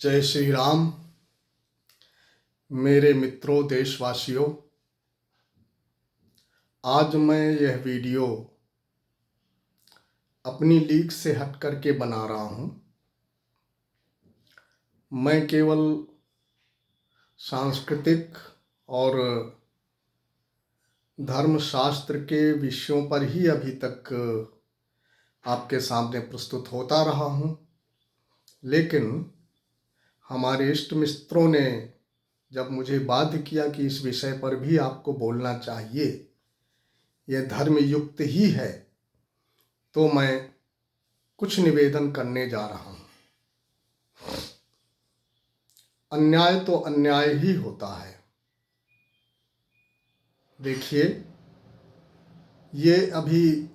जय श्री राम। मेरे मित्रों, देशवासियों, आज मैं यह वीडियो अपनी लीग से हट करके बना रहा हूँ। मैं केवल सांस्कृतिक और धर्मशास्त्र के विषयों पर ही अभी तक आपके सामने प्रस्तुत होता रहा हूँ, लेकिन हमारे इष्ट मित्रों ने जब मुझे बाध्य किया कि इस विषय पर भी आपको बोलना चाहिए, यह धर्मयुक्त ही है, तो मैं कुछ निवेदन करने जा रहा हूँ। अन्याय तो अन्याय ही होता है। देखिए, ये अभी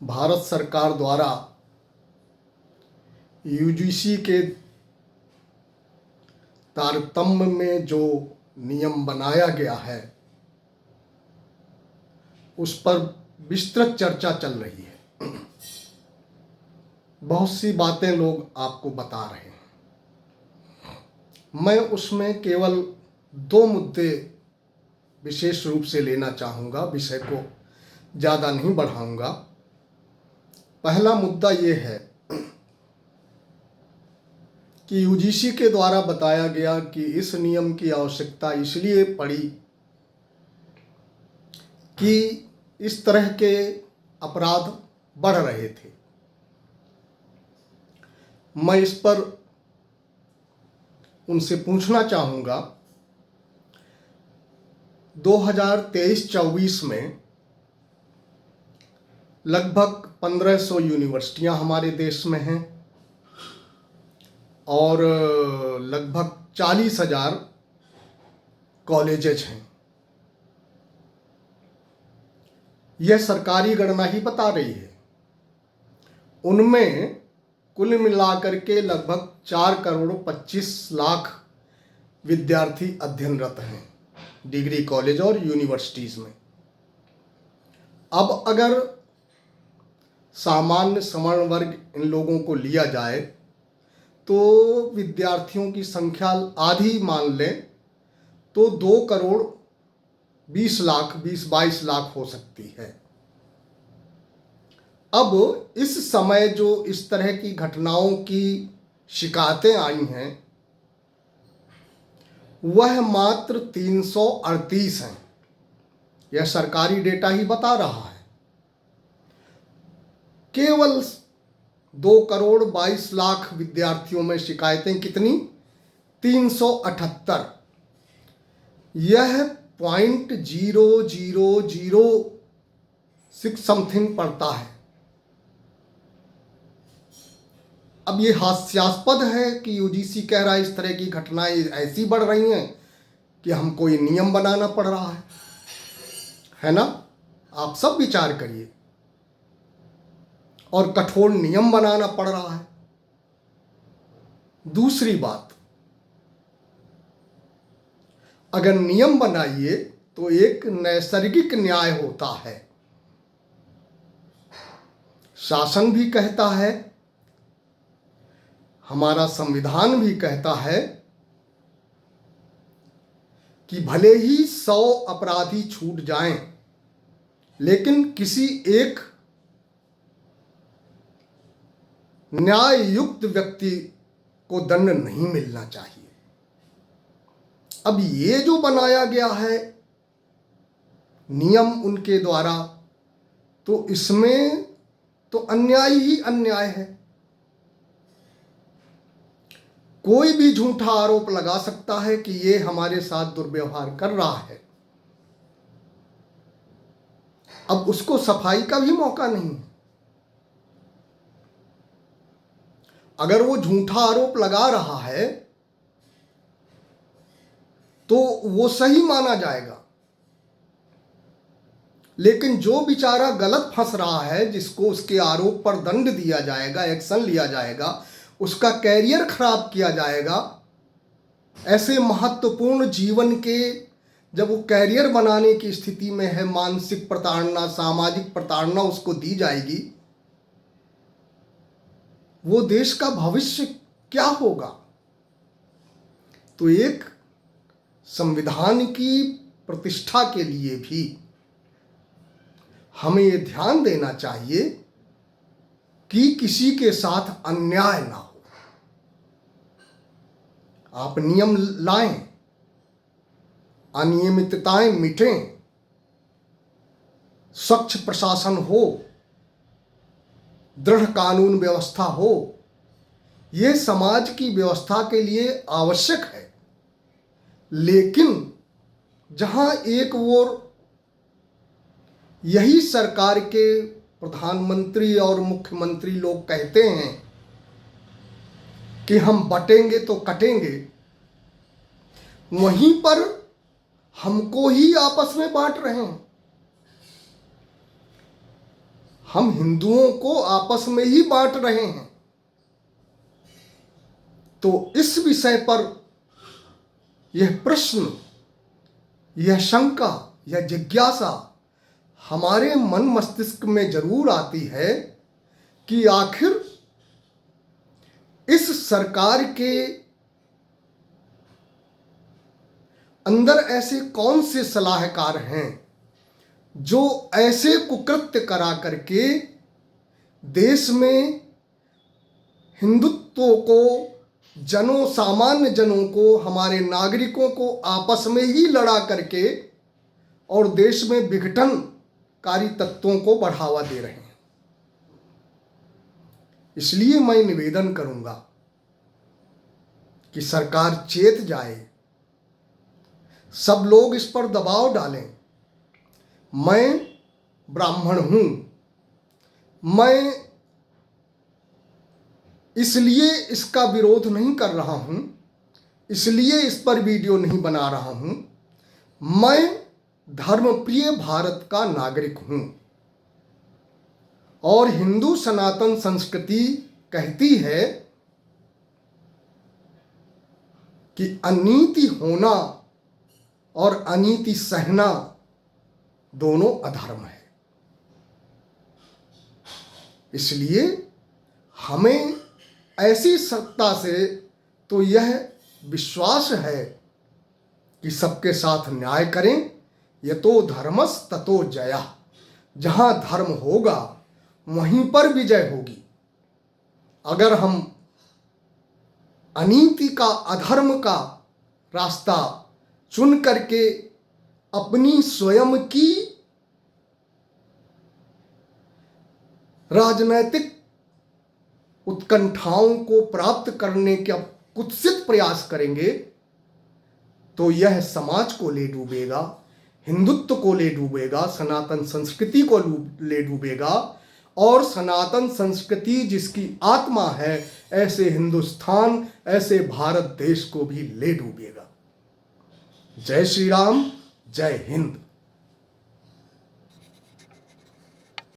भारत सरकार द्वारा यूजीसी के तारतम्य में जो नियम बनाया गया है, उस पर विस्तृत चर्चा चल रही है। बहुत सी बातें लोग आपको बता रहे हैं। मैं उसमें केवल दो मुद्दे विशेष रूप से लेना चाहूँगा, विषय को ज़्यादा नहीं बढ़ाऊँगा। पहला मुद्दा ये है कि यूजीसी के द्वारा बताया गया कि इस नियम की आवश्यकता इसलिए पड़ी कि इस तरह के अपराध बढ़ रहे थे। मैं इस पर उनसे पूछना चाहूँगा, 2023-24 में लगभग 1500 यूनिवर्सिटियाँ हमारे देश में हैं और लगभग 40,000 कॉलेजेस हैं। यह सरकारी गणना ही बता रही है। उनमें कुल मिलाकर के लगभग 4,25,00,000 विद्यार्थी अध्ययनरत हैं डिग्री कॉलेज और यूनिवर्सिटीज़ में। अब अगर सामान्य सवर्ण वर्ग इन लोगों को लिया जाए तो विद्यार्थियों की संख्या आधी मान लें तो 2,20,22 लाख हो सकती है। अब इस समय जो इस तरह की घटनाओं की शिकायतें आई हैं, वह मात्र 338 हैं। यह सरकारी डेटा ही बता रहा है। केवल 2,22,00,000 विद्यार्थियों में शिकायतें कितनी? 378। यह 0.0006 समथिंग पड़ता है। अब ये हास्यास्पद है कि यूजीसी कह रहा है इस तरह की घटनाएं ऐसी बढ़ रही हैं कि हमको ये नियम बनाना पड़ रहा है ना? आप सब विचार करिए। और कठोर नियम बनाना पड़ रहा है। दूसरी बात, अगर नियम बनाइए तो एक नैसर्गिक न्याय होता है। शासन भी कहता है, हमारा संविधान भी कहता है कि भले ही 100 अपराधी छूट जाएं, लेकिन किसी एक न्याय युक्त व्यक्ति को दंड नहीं मिलना चाहिए। अब ये जो बनाया गया है नियम उनके द्वारा, तो इसमें तो अन्याय ही अन्याय है। कोई भी झूठा आरोप लगा सकता है कि ये हमारे साथ दुर्व्यवहार कर रहा है। अब उसको सफाई का भी मौका नहीं है। अगर वो झूठा आरोप लगा रहा है तो वो सही माना जाएगा, लेकिन जो बेचारा गलत फंस रहा है, जिसको उसके आरोप पर दंड दिया जाएगा, एक्शन लिया जाएगा, उसका कैरियर खराब किया जाएगा, ऐसे महत्वपूर्ण जीवन के जब वो कैरियर बनाने की स्थिति में है, मानसिक प्रताड़ना, सामाजिक प्रताड़ना उसको दी जाएगी, वो देश का भविष्य क्या होगा? तो एक संविधान की प्रतिष्ठा के लिए भी हमें ये ध्यान देना चाहिए कि किसी के साथ अन्याय ना हो। आप नियम लाएं, अनियमितताएं मिटें, स्वच्छ प्रशासन हो, दृढ़ कानून व्यवस्था हो, ये समाज की व्यवस्था के लिए आवश्यक है। लेकिन जहां एक ओर यही सरकार के प्रधानमंत्री और मुख्यमंत्री लोग कहते हैं कि हम बटेंगे तो कटेंगे, वहीं पर हमको ही आपस में बांट रहे हैं। हम हिंदुओं को आपस में ही बांट रहे हैं। तो इस विषय पर यह प्रश्न, यह शंका, यह जिज्ञासा हमारे मन मस्तिष्क में जरूर आती है कि आखिर इस सरकार के अंदर ऐसे कौन से सलाहकार हैं जो ऐसे कुकृत्य करा करके देश में हिंदुत्व को, सामान्य जनों को, हमारे नागरिकों को आपस में ही लड़ा करके और देश में विघटनकारी तत्वों को बढ़ावा दे रहे हैं। इसलिए मैं निवेदन करूंगा कि सरकार चेत जाए, सब लोग इस पर दबाव डालें। मैं ब्राह्मण हूं, मैं इसलिए इसका विरोध नहीं कर रहा हूं, इसलिए इस पर वीडियो नहीं बना रहा हूं। मैं धर्मप्रिय भारत का नागरिक हूं और हिंदू सनातन संस्कृति कहती है कि अनीति होना और अनीति सहना दोनों अधर्म है। इसलिए हमें ऐसी सत्ता से तो यह विश्वास है कि सबके साथ न्याय करें। यतो धर्मस् ततो जयः। जहां धर्म होगा वहीं पर विजय होगी। अगर हम अनीति का, अधर्म का रास्ता चुन करके अपनी स्वयं की राजनैतिक उत्कंठाओं को प्राप्त करने का कुत्सित प्रयास करेंगे तो यह समाज को ले डूबेगा, हिंदुत्व को ले डूबेगा, सनातन संस्कृति को ले डूबेगा। और सनातन संस्कृति जिसकी आत्मा है, ऐसे हिंदुस्तान, ऐसे भारत देश को भी ले डूबेगा। जय श्री राम, जय हिंद।